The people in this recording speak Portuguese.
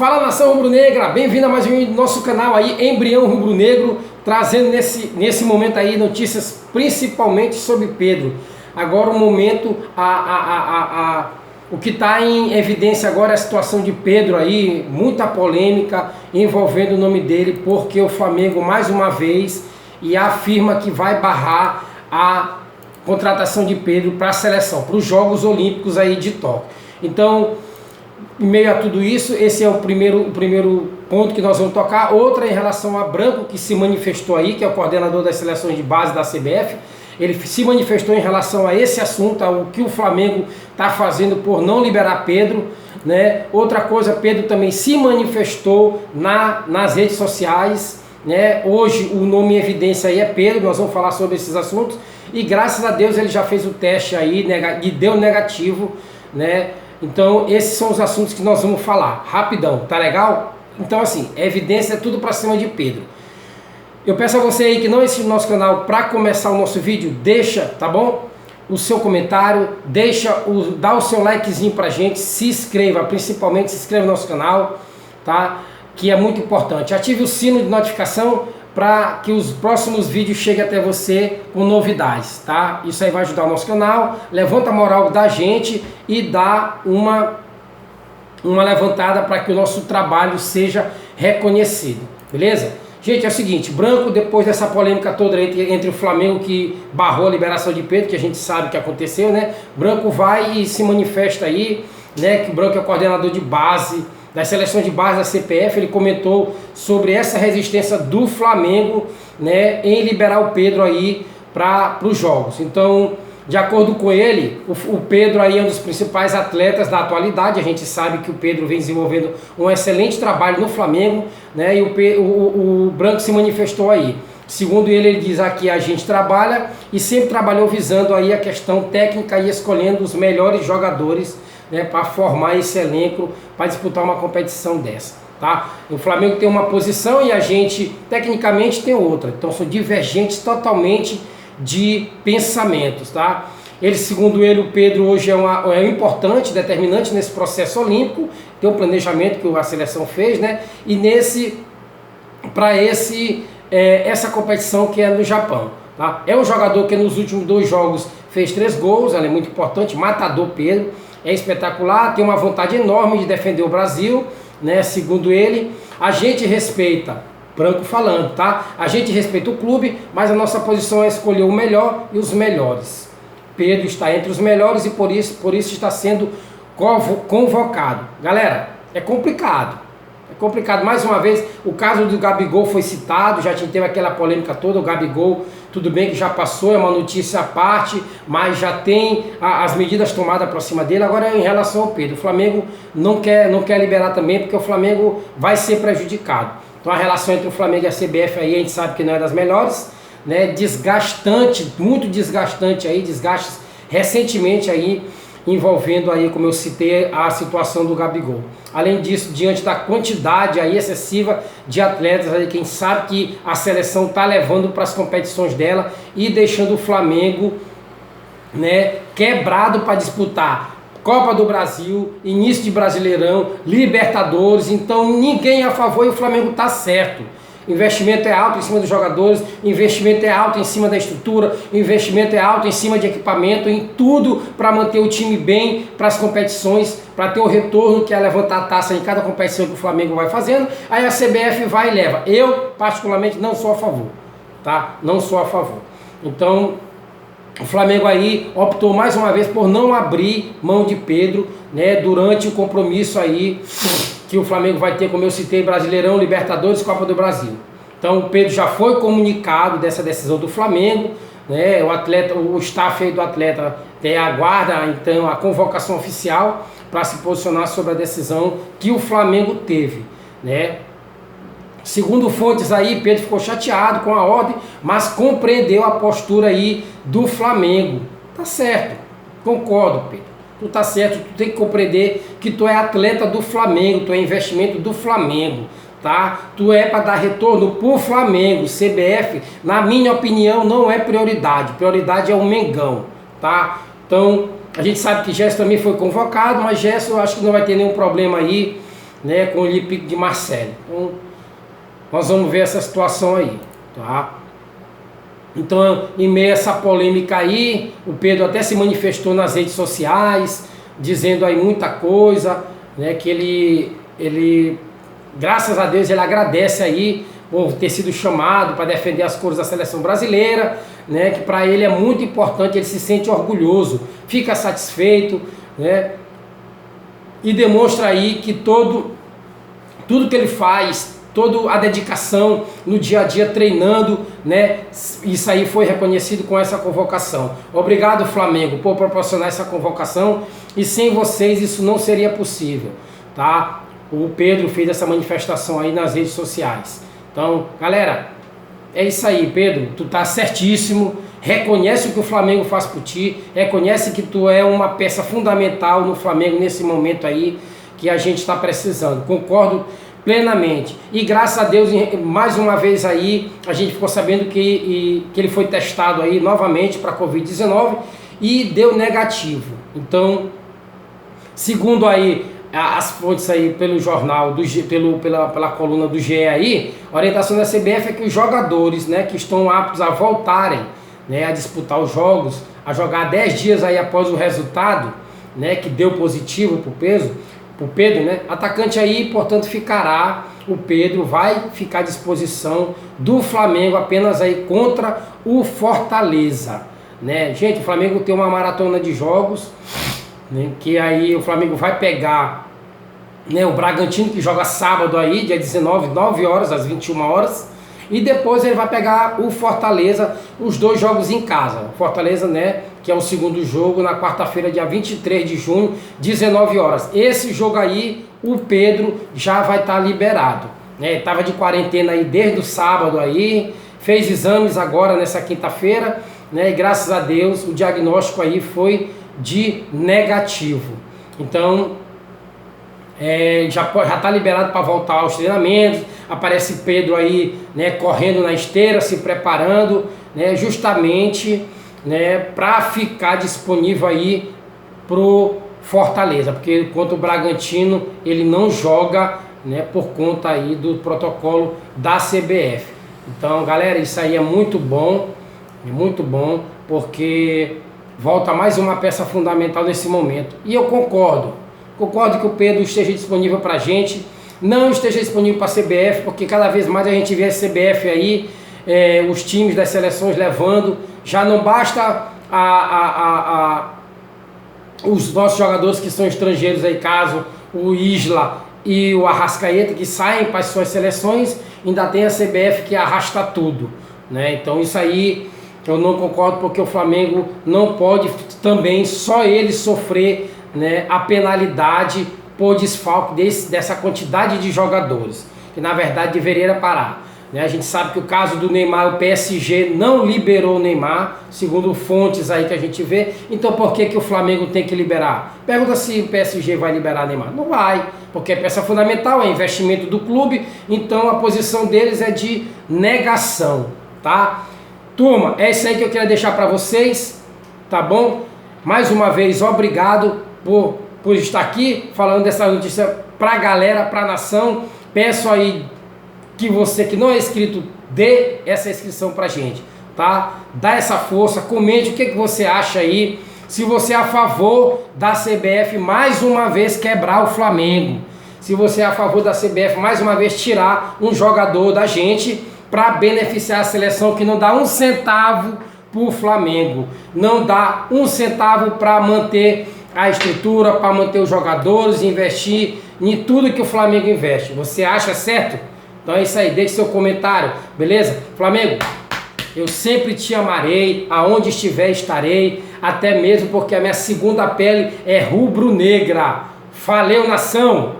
Fala, nação rubro-negra, bem-vindo a mais um vídeo do nosso canal aí, Embrião Rubro-Negro, trazendo nesse momento aí notícias principalmente sobre Pedro. Agora o momento, o que está em evidência agora é a situação de Pedro aí, muita polêmica envolvendo o nome dele, porque o Flamengo mais uma vez afirma que vai barrar a contratação de Pedro para a seleção, para os Jogos Olímpicos aí de Tóquio. Então, em meio a tudo isso, esse é o primeiro ponto que nós vamos tocar. Outra em relação a Branco, que se manifestou aí, que é o coordenador das seleções de base da CBF. Ele se manifestou em relação a esse assunto, ao que o Flamengo está fazendo por não liberar Pedro, né? Outra coisa, Pedro também se manifestou nas redes sociais, né? Hoje o nome em evidência aí é Pedro, nós vamos falar sobre esses assuntos. E graças a Deus ele já fez o teste aí e deu negativo, né? Então esses são os assuntos que nós vamos falar, rapidão, tá legal? Então assim, evidência é tudo para cima de Pedro. Eu peço a você aí que não assiste o nosso canal, para começar o nosso vídeo, deixa, tá bom? O seu comentário, dá o seu likezinho pra gente, se inscreva, principalmente se inscreva no nosso canal, tá? Que é muito importante. Ative o sino de notificação para que os próximos vídeos cheguem até você com novidades, tá? Isso aí vai ajudar o nosso canal, levanta a moral da gente e dá uma levantada para que o nosso trabalho seja reconhecido, beleza? Gente, é o seguinte, Branco, depois dessa polêmica toda entre o Flamengo que barrou a liberação de Pedro, que a gente sabe que aconteceu, né? Branco vai e se manifesta aí, né? Que o Branco é coordenador de base da seleção de base da CPF, ele comentou sobre essa resistência do Flamengo, né, em liberar o Pedro aí para os jogos. Então, de acordo com ele, o Pedro aí é um dos principais atletas da atualidade. A gente sabe que o Pedro vem desenvolvendo um excelente trabalho no Flamengo, né, e o Branco se manifestou aí. Segundo ele diz aqui, a gente trabalha e sempre trabalhou visando aí a questão técnica e escolhendo os melhores jogadores, né, para formar esse elenco para disputar uma competição dessa, tá? O Flamengo tem uma posição e a gente tecnicamente tem outra, então são divergentes totalmente de pensamentos, tá? Ele, segundo ele, o Pedro hoje é importante, determinante nesse processo olímpico, tem um planejamento que a seleção fez, né? E essa competição que é no Japão, tá? É um jogador que nos últimos 2 jogos fez 3 gols, ele é muito importante, matador Pedro. É espetacular, tem uma vontade enorme de defender o Brasil, né? Segundo ele, a gente respeita, Branco falando, tá? A gente respeita o clube, mas a nossa posição é escolher o melhor e os melhores. Pedro está entre os melhores e por isso está sendo convocado. Galera, é complicado. É complicado. Mais uma vez, o caso do Gabigol foi citado, já teve aquela polêmica toda, o Gabigol, tudo bem que já passou, é uma notícia à parte, mas já tem as medidas tomadas para cima dele. Agora em relação ao Pedro, o Flamengo não quer liberar também, porque o Flamengo vai ser prejudicado. Então a relação entre o Flamengo e a CBF aí, a gente sabe que não é das melhores, né? Desgastante, muito desgastante aí, desgastes recentemente aí, envolvendo aí, como eu citei, a situação do Gabigol. Além disso, diante da quantidade aí excessiva de atletas, aí, quem sabe que a seleção está levando para as competições dela e deixando o Flamengo, né, quebrado para disputar Copa do Brasil, início de Brasileirão, Libertadores. Então ninguém é a favor e o Flamengo está certo. Investimento é alto em cima dos jogadores, investimento é alto em cima da estrutura, investimento é alto em cima de equipamento, em tudo para manter o time bem para as competições, para ter o retorno que é levantar a taça em cada competição que o Flamengo vai fazendo. Aí a CBF vai e leva. Eu, particularmente, não sou a favor, tá? Não sou a favor. Então, o Flamengo aí optou mais uma vez por não abrir mão de Pedro, né, durante o compromisso aí que o Flamengo vai ter, como eu citei, Brasileirão, Libertadores, Copa do Brasil. Então o Pedro já foi comunicado dessa decisão do Flamengo, né? O staff aí do atleta aguarda então a convocação oficial para se posicionar sobre a decisão que o Flamengo teve, né? Segundo fontes aí, Pedro ficou chateado com a ordem, mas compreendeu a postura aí do Flamengo. Tá certo, concordo, Pedro. Tu tá certo, tu tem que compreender que tu é atleta do Flamengo, tu é investimento do Flamengo, tá? Tu é para dar retorno pro Flamengo. CBF, na minha opinião, não é prioridade. Prioridade é o Mengão, tá? Então, a gente sabe que Gerson também foi convocado, mas Gerson eu acho que não vai ter nenhum problema aí né, com o Olympique de Marseille. Então, nós vamos ver essa situação aí, tá? Então, em meio a essa polêmica aí, o Pedro até se manifestou nas redes sociais, dizendo aí muita coisa, né, que ele, graças a Deus, ele agradece aí por ter sido chamado para defender as cores da seleção brasileira, né, que para ele é muito importante, ele se sente orgulhoso, fica satisfeito, né, e demonstra aí que tudo que ele faz, toda a dedicação no dia a dia treinando, né? Isso aí foi reconhecido com essa convocação. Obrigado, Flamengo, por proporcionar essa convocação, e sem vocês isso não seria possível, tá? O Pedro fez essa manifestação aí nas redes sociais. Então, galera, é isso aí, Pedro, tu tá certíssimo, reconhece o que o Flamengo faz por ti, reconhece que tu é uma peça fundamental no Flamengo nesse momento aí que a gente está precisando. Concordo plenamente. E graças a Deus, mais uma vez aí, a gente ficou sabendo que ele foi testado aí novamente para Covid-19 e deu negativo. Então, segundo aí as fontes aí pelo jornal, pela coluna do GE aí, a orientação da CBF é que os jogadores, né, que estão aptos a voltarem, né, a disputar os jogos, a jogar 10 dias aí após o resultado, né, que deu positivo para o Pedro, né, atacante aí, portanto, o Pedro vai ficar à disposição do Flamengo apenas aí contra o Fortaleza, né? Gente, o Flamengo tem uma maratona de jogos, né, que aí o Flamengo vai pegar, né, o Bragantino, que joga sábado aí, dia 19, 9 horas, às 21 horas, e depois ele vai pegar o Fortaleza, os dois jogos em casa. Fortaleza, né, que é o segundo jogo, na quarta-feira, dia 23 de junho, 19 horas. Esse jogo aí, o Pedro já vai estar liberado, né? Estava de quarentena aí desde o sábado aí, fez exames agora nessa quinta-feira, né, e graças a Deus o diagnóstico aí foi de negativo. Então, já está liberado para voltar aos treinamentos. Aparece Pedro aí, né, correndo na esteira, se preparando, né, justamente, né, para ficar disponível aí pro Fortaleza, porque contra o Bragantino ele não joga, né, por conta aí do protocolo da CBF. Então, galera, isso aí é muito bom, porque volta mais uma peça fundamental nesse momento. E eu concordo que o Pedro esteja disponível para a gente, não esteja disponível para a CBF, porque cada vez mais a gente vê a CBF aí, os times das seleções levando, já não basta os nossos jogadores que são estrangeiros aí, caso o Isla e o Arrascaeta, que saem para as suas seleções, ainda tem a CBF que arrasta tudo, né? Então isso aí eu não concordo, porque o Flamengo não pode também só ele sofrer, né, a penalidade por desfalque dessa quantidade de jogadores, que na verdade deveria parar, né? A gente sabe que o caso do Neymar, o PSG não liberou o Neymar, segundo fontes aí que a gente vê. Então por que o Flamengo tem que liberar? Pergunta se o PSG vai liberar o Neymar. Não vai, porque é peça fundamental, é investimento do clube, então a posição deles é de negação, tá? Turma, é isso aí que eu queria deixar para vocês, tá bom? Mais uma vez, obrigado por estar aqui falando dessa notícia para a galera, para a nação. Peço aí que você que não é inscrito, dê essa inscrição para a gente, tá? Dá essa força, comente o que você acha aí, se você é a favor da CBF mais uma vez quebrar o Flamengo, se você é a favor da CBF mais uma vez tirar um jogador da gente para beneficiar a seleção, que não dá um centavo para o Flamengo, não dá um centavo para manter a estrutura, para manter os jogadores, investir em tudo que o Flamengo investe. Você acha certo? Então é isso aí, deixe seu comentário, beleza? Flamengo, eu sempre te amarei, aonde estiver estarei, até mesmo porque a minha segunda pele é rubro-negra. Valeu, nação!